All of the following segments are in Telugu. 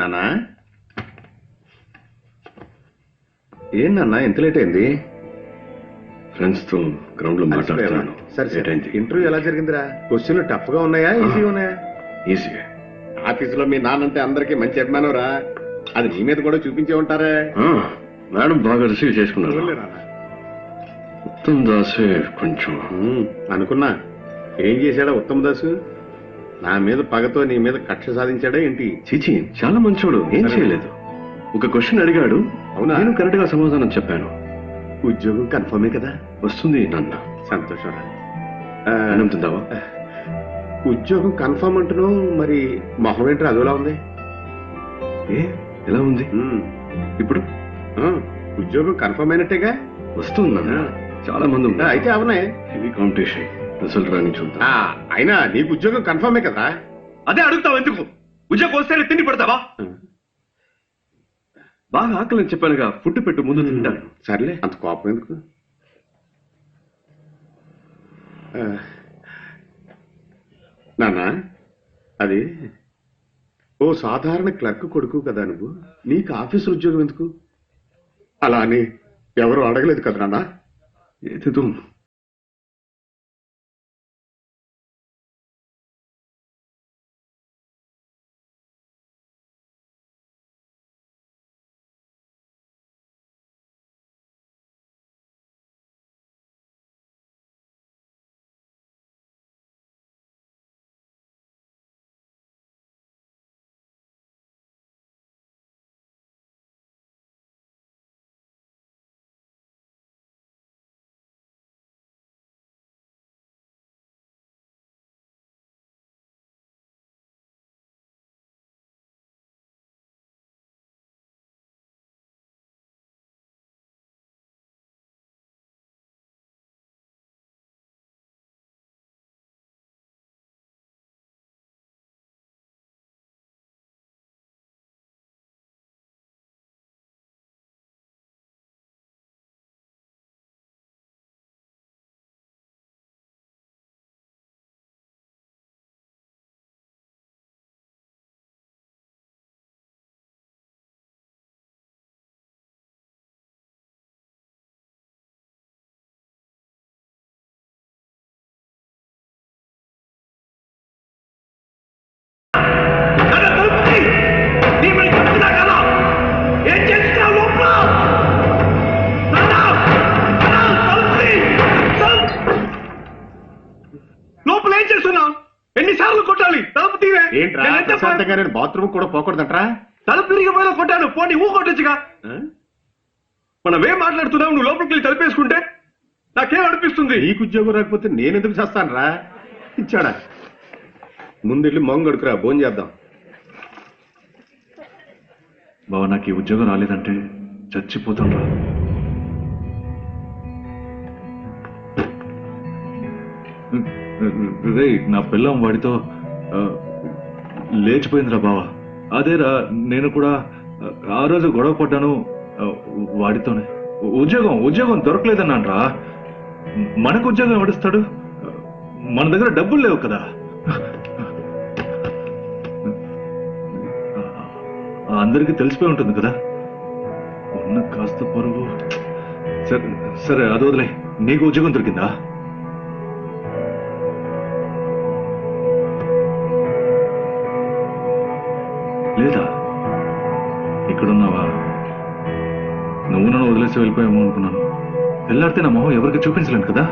నాన్న ఏంటన్నా ఎంత లేట్ అయింది? ఫ్రెండ్స్ తో గ్రౌండ్ లో మాట్లాడుతున్నాను. సరే ఇంటర్వ్యూ ఎలా జరిగిందిరా? క్వశ్చన్లు టఫ్ గా ఉన్నాయా ఈజీగా ఉన్నాయా? ఈజీగా. ఆఫీసులో మీ నాన్నంటే అందరికీ మంచి అభిమానం రా. అది నీ మీద కూడా చూపించే ఉంటారా? మేడం బాగా రిసీవ్ చేసుకున్నారు. ఉత్తమ్ దాసే కొంచెం అనుకున్నా. ఏం చేశాడా ఉత్తమ్ దాసు? నా మీద పగతో నీ మీద కక్ష సాధించాడా ఏంటి? చీచి, చాలా మంచోడు. ఏం చేయలేదు. ఒక క్వశ్చన్ అడిగాడు, అవునా? నేను కరెక్ట్ గా సమాధానం చెప్పాను. ఉద్యోగం కన్ఫర్మే కదా? వస్తుంది నాన్న. సంతోషం. అనంతుందావా? ఉద్యోగం కన్ఫర్మ్ అంటున్నావు, మరి మొహం ఏంటి అదోలా ఉంది? ఏ ఎలా ఉంది ఇప్పుడు? ఉద్యోగం కన్ఫర్మ్ అయినట్టేగా? వస్తుంది నాన్న. చాలా మంది ఉన్నారు. అయితే అవునే. Heavy competition. రిజల్ట్ రాని చూద్దాం. అయినా నీకు ఉద్యోగం కన్ఫర్మే కదా? అదే అడుగుతావు ఎందుకు? ఉద్యోగం వస్తేనే తిండి పెడతావా? బాగా ఆకలిని చెప్పానుగా, ఫుడ్ పెట్టు, ముందు తింటాను. సర్లే, అంత కోపం ఎందుకు? నాన్న, అది ఓ సాధారణ క్లర్క్ కొడుకు కదా నువ్వు. నీకు ఆఫీసు ఉద్యోగం ఎందుకు? అలా అని ఎవరు అడగలేదు కదా నాన్న. ఏదో ఏంట్రా బాత్రూమ్ కూడా పోకూడదంట్రా? తలుపు తిరిగిపోయినా కొట్టాను, పోనీ ఊ కొట్టొచ్చుగా. మనం ఏం మాట్లాడుతున్నావు? నువ్వు లోపలికి వెళ్ళి తలుపేసుకుంటే నాకేం అనిపిస్తుంది? నీకు ఉద్యోగం రాకపోతే నేనెందుకు చేస్తాను రా? ఇచ్చాడా? ముందెళ్ళి మొంగడుకురా, భోజనం చేద్దాం. బావ, నాకు ఈ ఉద్యోగం రాలేదంటే చచ్చిపోతాను రా. రే, నా పిల్లం వాడితో లేచిపోయిందిరా బావ. అదేరా, నేను కూడా ఆ రోజు గొడవ పడ్డాను వాడితోనే. ఉద్యోగం దొరకలేదన్నాను రా. మనకు ఉద్యోగం ఎవడిస్తాడు? మన దగ్గర డబ్బులు లేవు కదా. అందరికీ తెలిసిపోయి ఉంటుంది కదా ఉన్న కాస్త పరువు. సరే సరే, అది వదిలే. నీకు ఉద్యోగం దొరికిందా? లేదా? ఇక్కడున్నావా? నువ్వు నన్ను వదిలేసి వెళ్ళిపోయామో అనుకున్నాను. వెళ్ళాడితే నా మొహం ఎవరికి చూపించలేను కదా.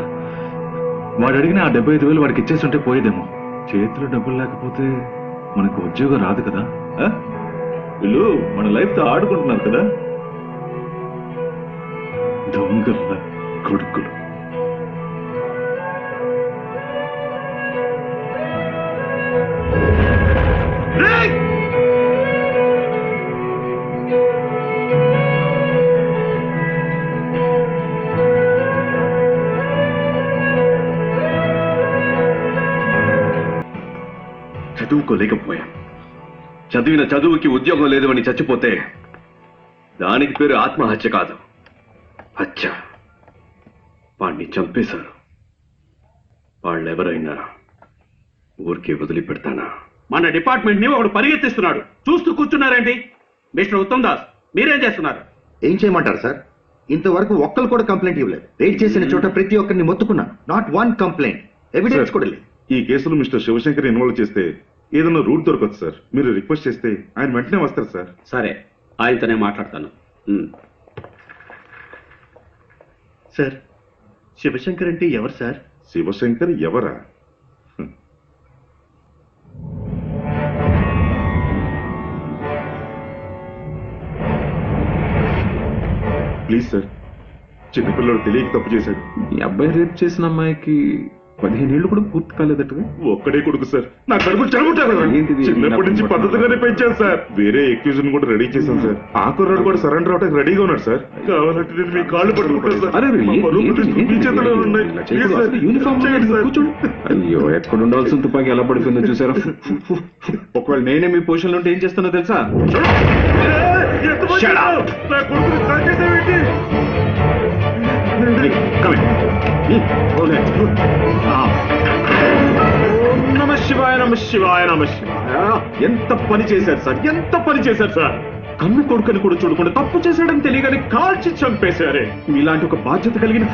వాడు అడిగిన ఆ 75,000 వాడికి ఇచ్చేస్తుంటే పోయేదేమో. చేతిలో డబ్బులు లేకపోతే మనకు ఉద్యోగం రాదు కదా. వీళ్ళు మన లైఫ్ తో ఆడుకుంటున్నారు కదా. దొంగల కొడుకులు. చదువుకోలేకపోయాం. చదివిన చదువుకి ఉద్యోగం లేదు అని చచ్చిపోతే దానికి పేరు ఆత్మహత్య కాదు, హత్య. వాణ్ణి చంపేశారు. వాళ్ళెవరైనా ఊరికే వదిలిపెడతానా? మన డిపార్ట్మెంట్ ని ఒకడు పరిగెత్తిస్తున్నాడు. చూస్తూ కూర్చున్నారేంటి? మిస్టర్ ఉత్తమ్ దాస్, మీరేం చేస్తున్నారు? ఏం చేయమంటారు సార్? ఇంతవరకు ఒక్కరు కూడా కంప్లైంట్ ఇవ్వలేదు. రైడ్ చేసిన చోట ప్రతి ఒక్కరిని మొత్తుకున్నాను. నాట్ వన్ కంప్లైంట్, ఎవిడెన్స్ కూడా లేదు. ఈ కేసులో మిస్టర్ శివశంకర్ ఇన్వాల్వ్ చేస్తే ఏదైనా రూట్ దొరకదు సార్. మీరు రిక్వెస్ట్ చేస్తే ఆయన వెంటనే వస్తారు సార్. సరే, ఆయనతోనే మాట్లాడతాను. సార్, శివశంకర్ అంటే ఎవరు సార్? శివశంకర్ ఎవరా? ప్లీజ్ సార్, చిన్నపిల్లడు తెలియక తప్పు చేశాడు. ఈ అబ్బాయి రేప్ చేసిన అమ్మాయికి 15 ఏళ్ళు కూడా పూర్తి కాలేదట్టుగా. ఒక్కడే కొడుకు సార్. నా కడుపు చెడగొట్టారు. ఏంటిది? చిన్నప్పటి నుంచి పద్ధతిగానే పెంచాను సార్. వేరే ఎక్యూజన్ కూడా రెడీ చేశాను సార్. ఆ కుర్రాడు కూడా సరెండర్ అవడానికి రెడీగా ఉన్నాడు సార్. కావాలంటే నేను మీ కాళ్ళు పట్టుకుంటాను సార్. అరే, మా పరువు ప్రతిష్టలు మీ చేతిలో ఉన్నాయి. ఇలా చేయకూడదు. ప్లీజ్ అసలు సార్, యూనిఫామ్ చేయండి సార్. కూర్చోండి. అయ్యో, ఎక్కడ ఉండాల్సిన తుపాకీ ఎలా పడిపోయిందో చూసారా? ఒకవేళ నేనే మీ పొజిషన్ లో ఉంటే ఏం చేస్తానో తెలుసా? ఎంతమంది Shut up. నా కొడుకుని కాల్చేసావేంటి? నమ శివాయ, నమ శివాయ, నమ శివాయ. ఎంత పని చేశారు సార్, ఎంత పని చేశారు సార్. కన్ను కొడుకుని కూడా చూడకుండా తప్పు చేశాడని తెలియగానే కాల్చి చంపేశారే. మీలాంటి ఒక బాధ్యత కలిగిన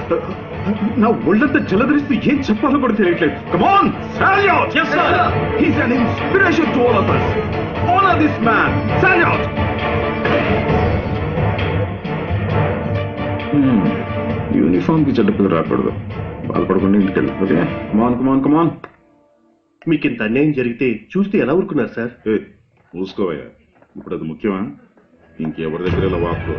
నా ఒళ్ళంతా జలధరిస్తూ ఏం చెప్పాలో కూడా తెలియట్లేదు. Come on, Salute! Yes, sir. He's an inspiration to all of us. Honor this man. Salute! Uniform కి చెడ్డ పిల్లలు రాకూడదు. బాధపడకుండా ఇంటికి వెళ్ళి. ఓకే, కమాన్ కమాన్ కమాన్. మీకు ఇంత అన్యాయం జరిగితే చూస్తే ఎలా ఊరుకున్నారు సార్? మూసుకోవయ్యా. ఇప్పుడు అది ముఖ్యమా? ఇంకెవరి దగ్గర ఇలా వాకు.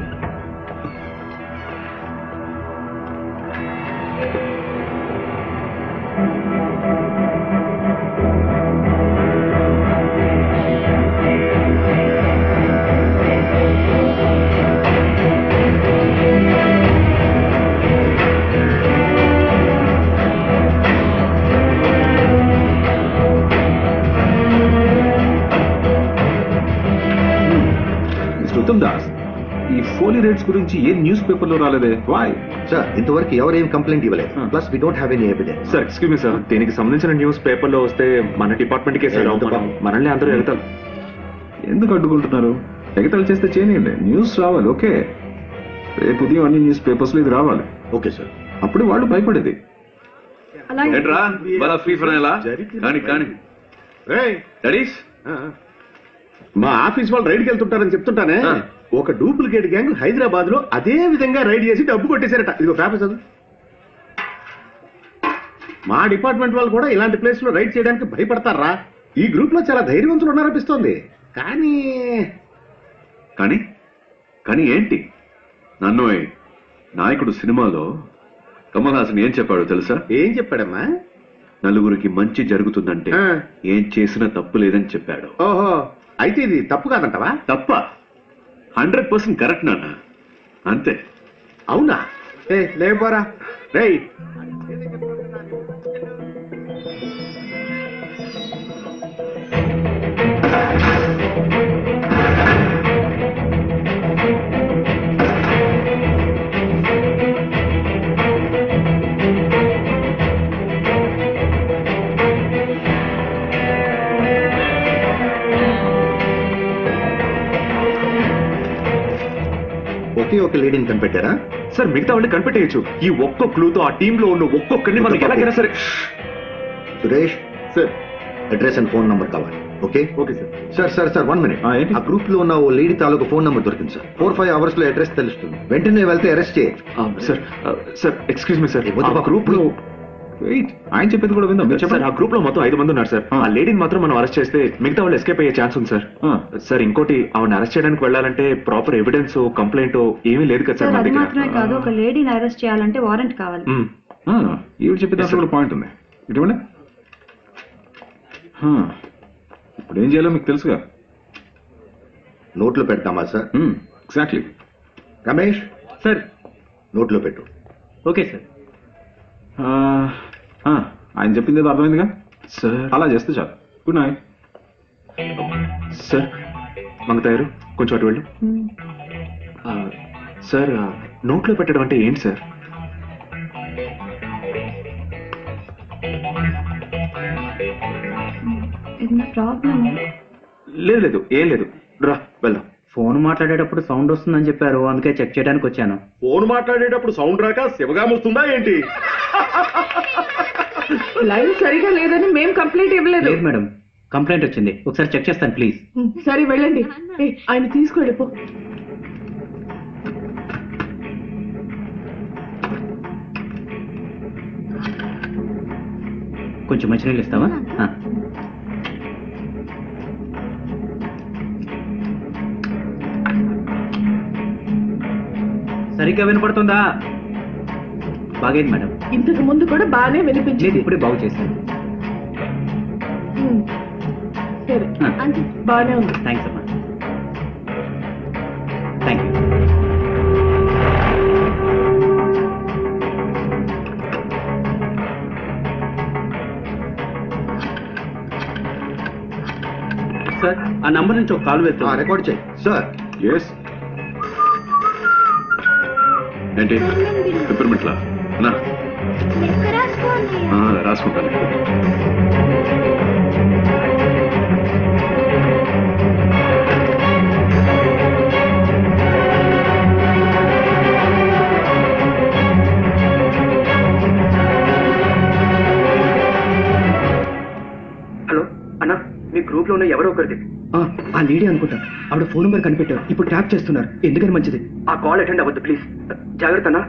ఉత్తమ్ దాస్, ఈ ఫోలీ రేట్స్ గురించి ఏ న్యూస్ పేపర్ లో రాలేదే? వాయ్? సార్, ఇంతవరకు ఎవరేం కంప్లైంట్ ఇవ్వలేదు. Plus we don't have any evidence. Sir, excuse me sir, దీనికి సంబంధించిన న్యూస్ పేపర్ లో వస్తే మన డిపార్ట్మెంట్ కే సార్ మనల్ని అందరూ ఎగతాలు. ఎందుకు అడ్డుకుంటున్నారు? ఎగతాలు చేస్తే చేయనియండి, న్యూస్ రావాలి. ఓకే, రేపు ఉదయం అన్ని న్యూస్ పేపర్స్ లో ఇది రావాలి. Okay sir. అప్పుడు వాళ్ళు భయపడేది. ఏంట్రా బాగా ఫ్రీ ఫైనలా? కానీ కానీ డాడీస్, మా ఆఫీస్ వాళ్ళు రైడ్కి వెళ్తుంటారని చెప్తుంటానే. ఒక డూప్లికేట్ గ్యాంగ్ హైదరాబాద్ లో అదే విధంగా రైడ్ చేసి డబ్బు కొట్టేశారట. ఇదిగో పేపర్ చదువు. మా డిపార్ట్మెంట్ వాళ్ళు కూడా ఇలాంటి ప్లేస్ లో రైడ్ చేయడానికి భయపడతారా? ఈ గ్రూప్ లో చాలా ధైర్యవంతులు ఉన్నారనిపిస్తోంది. కానీ కానీ కానీ ఏంటి? నన్ను నాయకుడు సినిమాలో కమల్ హాసన్ ఏం చెప్పాడో తెలుసా? ఏం చెప్పాడమ్మా? నలుగురికి మంచి జరుగుతుందంటే ఏం చేసినా తప్పు లేదని చెప్పాడు. ఓహో, అయితే ఇది తప్పు కాదంటవా? తప్ప 100% కరెక్ట్ నాన్న. అంతే. అవునా? లేకపోరా రైట్. ఒకే ఒక లేడీని కనిపెట్టారా? సార్, మిగతా వాళ్ళని కనిపెట్టేయచ్చు. ఈ ఒక్క క్లూతో ఆ టీమ్ లో ఉన్న ఒక్కొక్కరిని మనం ఎలాగైనా సరే. Suresh sir, address and phone number కావాలి. Okay okay sir. Sir 1 minute. ఏంటి? ఆ గ్రూప్ లో ఉన్న ఓ లేడీ తాలూకు ఫోన్ నంబర్ దొరికింది సార్. 4-5 hours లో అడ్రస్ తెలుస్తుంది. వెంటనే వెళ్తే అరెస్ట్ చేయండి. సార్ ఎక్స్క్యూజ్ మీ సార్, వద్దు బాబు. గ్రూప్ లో వెయిట్, ఆయన చెప్పేది కూడా విందాం. మీరు సార్, చెప్పండి. ఆ గ్రూప్ లో మొత్తం 5 మంది ఉన్నారు సార్. ఆ లేడీని మాత్రం మనం అరెస్ట్ చేస్తే మిగతా వాళ్ళు ఎస్కేప్ అయ్యే ఛాన్స్ ఉంది సార్. సార్, ఇంకోటి, ఆవిడ అరెస్ట్ చేయడానికి వెళ్ళాలంటే ప్రాపర్ ఎవిడెన్స్ కంప్లైంట్ ఏమీ లేదు కదా సార్ సార్, మన అది దగ్గర. మాత్రమే కాదు, ఒక లేడీని అరెస్ట్ చేయాలంటే వారెంట్ కావాలి. ఈవిడ చెప్పేది అసలు కూడా పాయింట్ ఉంది. ఇటువంటి ఇప్పుడు ఏం చేయాలో మీకు తెలుసుగా. నోట్లో పెడతామా సార్? ఎగ్జాక్ట్లీ. రమేష్ సార్. నోట్లో పెట్టు. Okay sir. ఆయన చెప్పింది ఏదో అర్థమైందిగా సార్. అలా చేస్తే చాలు. Good night sir. మంగతాయారు, కొంచెం అటు వెళ్ళు. సార్, నోట్లో పెట్టడం అంటే ఏంటి సార్? ఏదైనా ప్రాబ్లమ్? లేదు లేదు ఏం లేదు, రా వెళ్దాం. ఫోన్ మాట్లాడేటప్పుడు సౌండ్ వస్తుందని చెప్పారు, అందుకే చెక్ చేయడానికి వచ్చాను. ఫోన్ మాట్లాడేటప్పుడు సౌండ్ రాక శివగా వస్తుందా ఏంటి? లైన్ సరిగా లేదని మేం కంప్లైంట్ ఇవ్వలేదు. లేదు మేడం, కంప్లైంట్ వచ్చింది, ఒకసారి చెక్ చేస్తాను ప్లీజ్. సరే వెళ్ళండి. ఆయన తీసుకెళ్ళిపో. కొంచెం మంచినీళ్ళు ఇస్తావా? సరిగ్గా వినపడుతుందా? బాగైంది మేడం. ఇంతకు ముందు కూడా బాగానే లేదు, వినిపించింది. ఇప్పుడే బాగు చేశాను. సరే బాగానే ఉంది. థ్యాంక్స్ అమ్మా. Thank you. సార్ ఆ నంబర్ నుంచి ఒక కాల్ వెళ్తాం. రికార్డ్ చేయి సార్. ఎస్ ఏంటి పిప్పర్మిట్లా అన్నా? రాసుకుంటాను. హలో అన్నా, మీ గ్రూప్ లో ఉన్న ఎవరో ఒకరిది. ఆ లేడీ అనుకుంటా, ఆవిడ ఫోన్ నెంబర్ కనిపెట్టారు, ఇప్పుడు ట్యాప్ చేస్తున్నారు. ఎందుకని మంచిది, ఆ కాల్ అటెండ్ అవ్వద్దు ప్లీజ్. జాగ్రత్త అన్నా.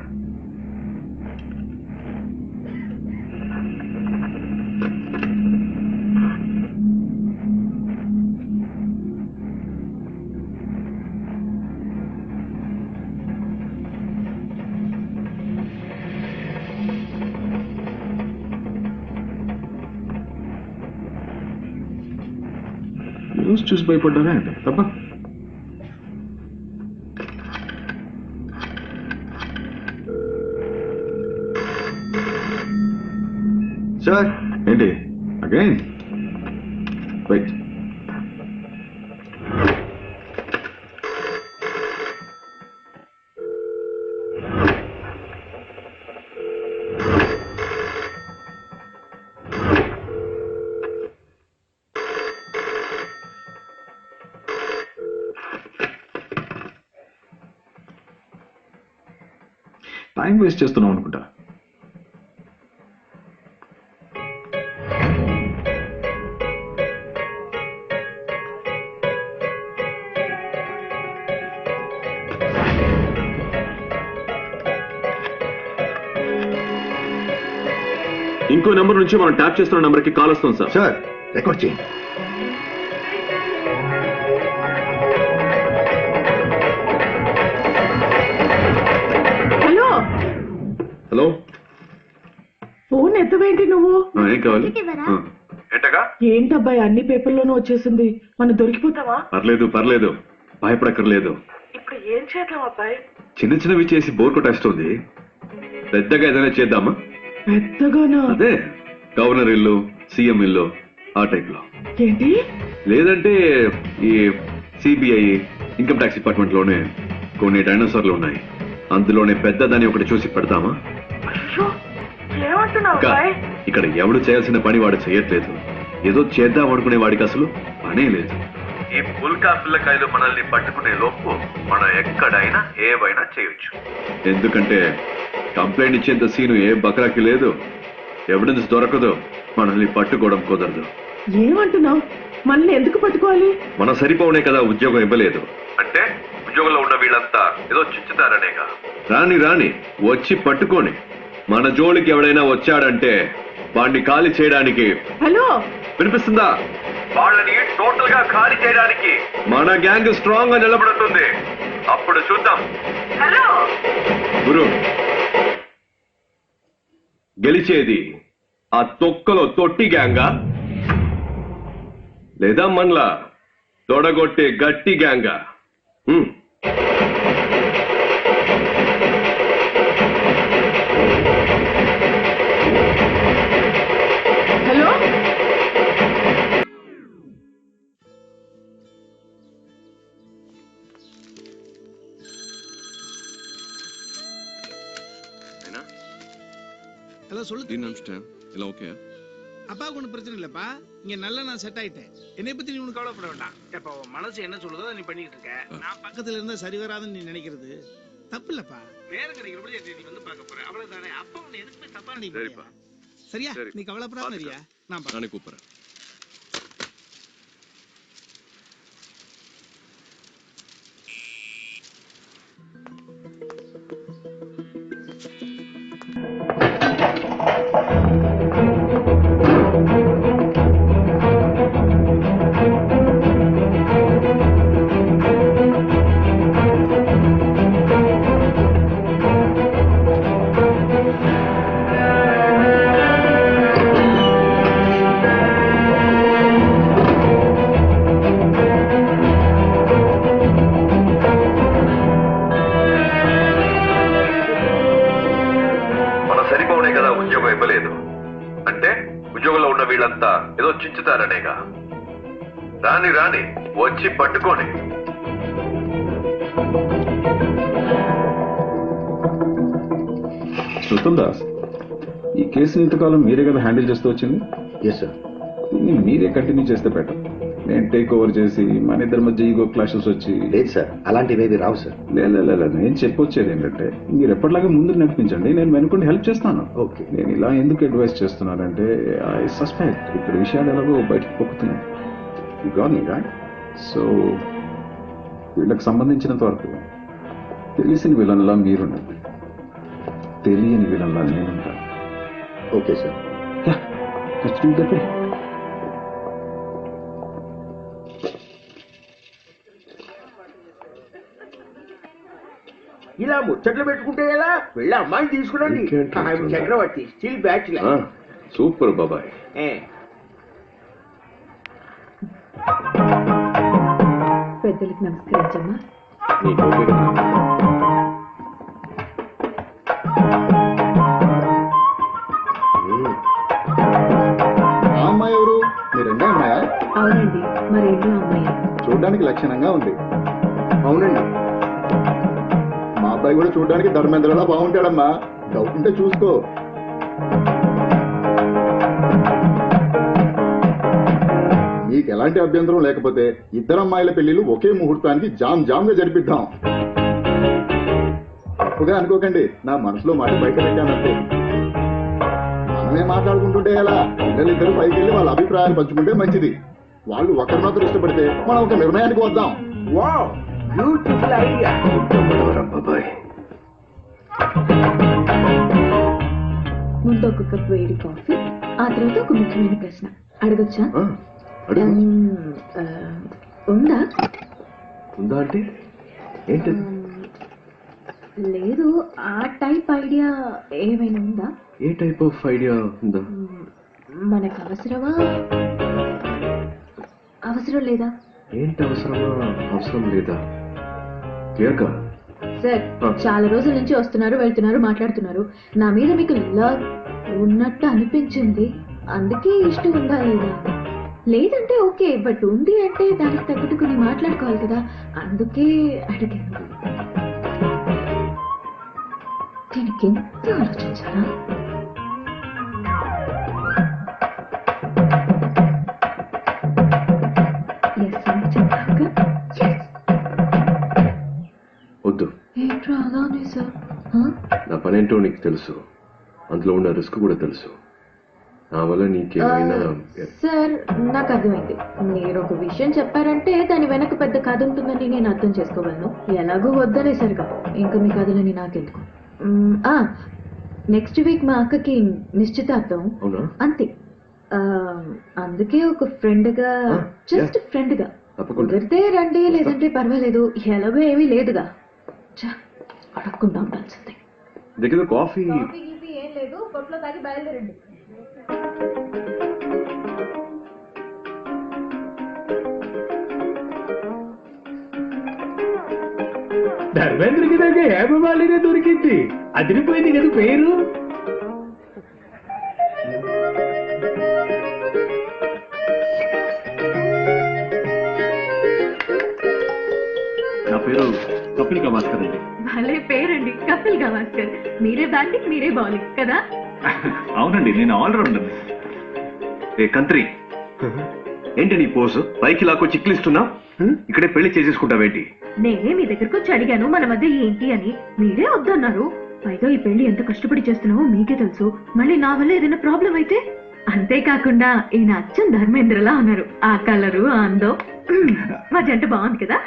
న్యూస్ చూసి భయపడ్డారా అంటే తప్ప. సార్ ఏంటి అగైన్? రైట్. టైం వేస్ట్ చేస్తున్నాం అనుకుంటా. ఇంకో నెంబర్ నుంచి మనం ట్యాప్ చేస్తున్న నెంబర్ కి కాల్ వస్తుంది సార్. సార్ రికార్డ్ చేయండి. హలో హలో, ఫోన్ ఎత్తవేంటి నువ్వు? ఏం కావాలి? ఏంటగా? ఏంటబ్బాయి అన్ని పేపర్లోనూ వచ్చేసింది, మనం దొరికిపోతావా? పర్లేదు పర్లేదు, భయపడక్కర్లేదు. ఇప్పుడు ఏం చేద్దాం అబ్బాయి? చిన్న చిన్నవి చేసి బోర్ కొట్టేస్తుంది. పెద్దగా ఏదైనా చేద్దామా? పెద్దగానా? అదే గవర్నర్ ఇల్లు, సీఎం ఇల్లు, ఆ టైప్ లో. ఏంటి? లేదంటే ఈ సిబిఐ, ఇన్కమ్ ట్యాక్స్ డిపార్ట్మెంట్ లోనే కొన్ని డైనోసార్లు ఉన్నాయి, అందులోనే పెద్దదాన్ని ఒకటి చూసి పెడతామా? ఏమంటున్నావు ఇంకా అబ్బాయి? ఇక్కడ ఎవడు చేయాల్సిన పని వాడు చేయట్లేదు. ఏదో చేద్దాం అనుకునే వాడికి అసలు పనే లేదు. ఈ పుల్కా పిల్లకాయలు మనల్ని పట్టుకునే లోపు మనం ఎక్కడైనా ఏవైనా చేయొచ్చు. ఎందుకంటే కంప్లైంట్ ఇచ్చేంత సీను ఏ బకరాకి లేదు. ఎవిడెన్స్ దొరకదు, మనల్ని పట్టుకోవడం కుదరదు. ఏమంటున్నావు? మనల్ని ఎందుకు పట్టుకోవాలి? మనం సరిపోనే కదా ఉద్యోగం ఇవ్వలేదు అంటే ఉద్యోగంలో ఉన్న వీళ్ళంతా ఏదో చుచ్చుతారనేగా. రాని రాని వచ్చి పట్టుకొని మన జోలికి ఎవడైనా వచ్చాడంటే వాడిని ఖాళీ చేయడానికి. హలో వినిపిస్తుందా? వాళ్ళని టోటల్ గా ఖాళీ చేయడానికి మన గ్యాంగ్ స్ట్రాంగ్ గా నిలబడుతుంది. అప్పుడు చూద్దాం. హలో గురు, గెలిచేది ఆ తొక్కలో తొట్టి గ్యాంగా లేదా మనలా తొడగొట్టే గట్టి గ్యాంగా? హలో எல்லாம் சொல்லு. ఇలా ఓకే? அப்பாவுக்கு ஒன்றும் பிரச்சனை இல்லப்பா. இங்க நல்லா நான் செட் ஆயிட்டேன். என்னை பத்தி நீ ஒன்றும் கவலைப்பட வேண்டாம். எப்ப உன் மனசு என்ன சொல்லுதோ நீ பண்ணிக்கிட்டு இருக்க. நான் பக்கத்துல இருந்தா சரி வராதுன்னு நீ நினைக்கிறது தப்பு இல்லப்பா. வேற கிடைக்கிறபடி நீ வந்து பார்க்க போற அவ்வளவுதானே. அப்பா உன்னை எதுக்குமே தப்பா நினைப்பா. சரியா? நீ கவலைப்படாம இருக்கியா? நானே கூப்பிடுறேன். ఏదో చించుతారనేగా. రాని రాని వచ్చి పట్టుకోని. శృతం దాస్, ఈ కేసుని ఇంతకాలం మీరే కదా హ్యాండిల్ చేస్తూ వచ్చింది? Yes sir. మీరే కంటిన్యూ చేస్తే బెటర్. నేను టేక్ ఓవర్ చేసి మన ఇద్దరి మధ్య ఈగో క్లాషెస్ వచ్చి. లేదు సార్, అలాంటివేవి రావు సార్. లేదు నేను చెప్పొచ్చేది ఏంటంటే మీరు ఎప్పటిలాగా ముందుకు నడిపించండి, నేను వెనుకుండి హెల్ప్ చేస్తాను. ఓకే. నేను ఇలా ఎందుకు అడ్వైస్ చేస్తున్నానంటే ఐ సస్పెక్ట్ ఇక్కడ విషయాలు ఎలాగో బయటకు పొక్కుతున్నాయి. You got me right? So వీళ్ళకి సంబంధించినంత వరకు తెలిసిన విలన్లా మీరుండండి, తెలియని విలన్లా నేనుంటాను. Okay sir. ఇలా ముచ్చట్లు పెట్టుకుంటే ఎలా? వెళ్ళి అమ్మాయిని తీసుకురండి. చక్రవర్తి స్టిల్ బ్యాచులర్. సూపర్ బాబాయ్. పెద్దలకు నమస్కరించమ్మా. అమ్మాయి ఎవరు? మీరు రెండో అమ్మాయా? అవునండి, మరి రెండో అమ్మాయి. చూడడానికి లక్షణంగా ఉంది. అవునండి, మా అబ్బాయి కూడా చూడడానికి ధర్మేంద్రలా బాగుంటాడమ్మా. డౌట్ ఉంటే చూసుకో. మీకు ఎలాంటి అభ్యంతరం లేకపోతే ఇద్దరు అమ్మాయిల పెళ్లిళ్ళు ఒకే ముహూర్తానికి జామ్ గా జరిపిద్దాం. తప్పుగా అనుకోకండి, నా మనసులో మాట బయట పెట్టానంటే. మనమే మాట్లాడుకుంటుంటే ఎలా? పిల్లలిద్దరూ పైకి వెళ్ళి వాళ్ళ అభిప్రాయాలు పంచుకుంటే మంచిది. వాళ్ళు ఒకరినొకరు ఇష్టపడితే మనం ఒక నిర్ణయానికి వద్దాం. Wow, beautiful idea. బాబాయ్, ముందు ఒక కప్ వేడి కాఫీ, ఆ తర్వాత ఒక ముఖ్యమైన ప్రశ్న అడగొచ్చా? ఉందా? ఉందా అంటే ఏంటి? లేదు, ఆ టైప్ ఐడియా ఏమైనా ఉందా? ఏ టైప్ ఆఫ్ ఐడియా ఉందా? మనకు అవసరమా, అవసరం లేదా? ఏంటి అవసరమా, అవసరం లేదా? క్లియర్గా సార్, చాలా రోజుల నుంచి వస్తున్నారు, వెళ్తున్నారు, మాట్లాడుతున్నారు. నా మీద మీకు లవ్ ఉన్నట్టు అనిపించింది, అందుకే ఇష్టం ఉందా లేదా? లేదంటే ఓకే, బట్ ఉంది అంటే దానికి తగ్గట్టు కొన్ని మాట్లాడుకోవాలి కదా, అందుకే అడిగాను. దీనికి ఎంత ఆలోచించారా? వద్దు. ఏంట్రా అలానే సార్? నా పనేంటో నీకు తెలుసు, అందులో ఉన్న రిస్క్ కూడా తెలుసు. నా వల్ల నీకేమైనా. సార్, నాకు అర్థమైంది. మీరు ఒక విషయం చెప్పారంటే దాని వెనక పెద్ద కథ ఉంటుందని నేను అర్థం చేసుకోగలను. ఎలాగో వద్దనేసరిగా ఇంకా మీ కథలని నాకెందుకు. నెక్స్ట్ వీక్ మా అక్కకి నిశ్చితార్థం. అంతే, అందుకే ఒక ఫ్రెండ్ గా, జస్ట్ ఫ్రెండ్ గా కుదిరితే రండి, లేదంటే పర్వాలేదు, ఎలాగో ఏమీ లేదుగా. అడగకుండా ఉండాల్సిందే. దగ్గర కాఫీ ఏం లేదు, పొట్లో తాగి బయలుదేరండి. ధర్మేంద్రకి దగ్గర హేమమాలినే దొరికింది. అదిరిపోయింది కదా పేరు. నా పేరు కపిల్ గవాస్కర్ అండి. భలే పేరండి, కపిల్ గవాస్కర్. మీరే బ్యాటింగ్, మీరే బౌలింగ్ కదా? అవునండి, నేను ఆల్రౌండర్. ఏ కంత్రి ఏంటి నీ పోసు పైకి లాక్కో చిక్లిస్తున్నా ఇక్కడే పెళ్లి చేసేసుకుంటావేంటి? నేనే మీ దగ్గరకు వచ్చి అడిగాను మన మధ్య ఏంటి అని, మీరే వద్దన్నారు. పైగా ఈ పెళ్లి ఎంత కష్టపడి చేస్తున్నావో మీకే తెలుసు. మళ్ళీ నా వల్ల ఏదైనా ప్రాబ్లం అయితే, అంతేకాకుండా ఈయన అచ్చం ధర్మేంద్రలా ఉన్నారు. ఆ కలరు, ఆ అందం, మా జంట బాగుంది కదా.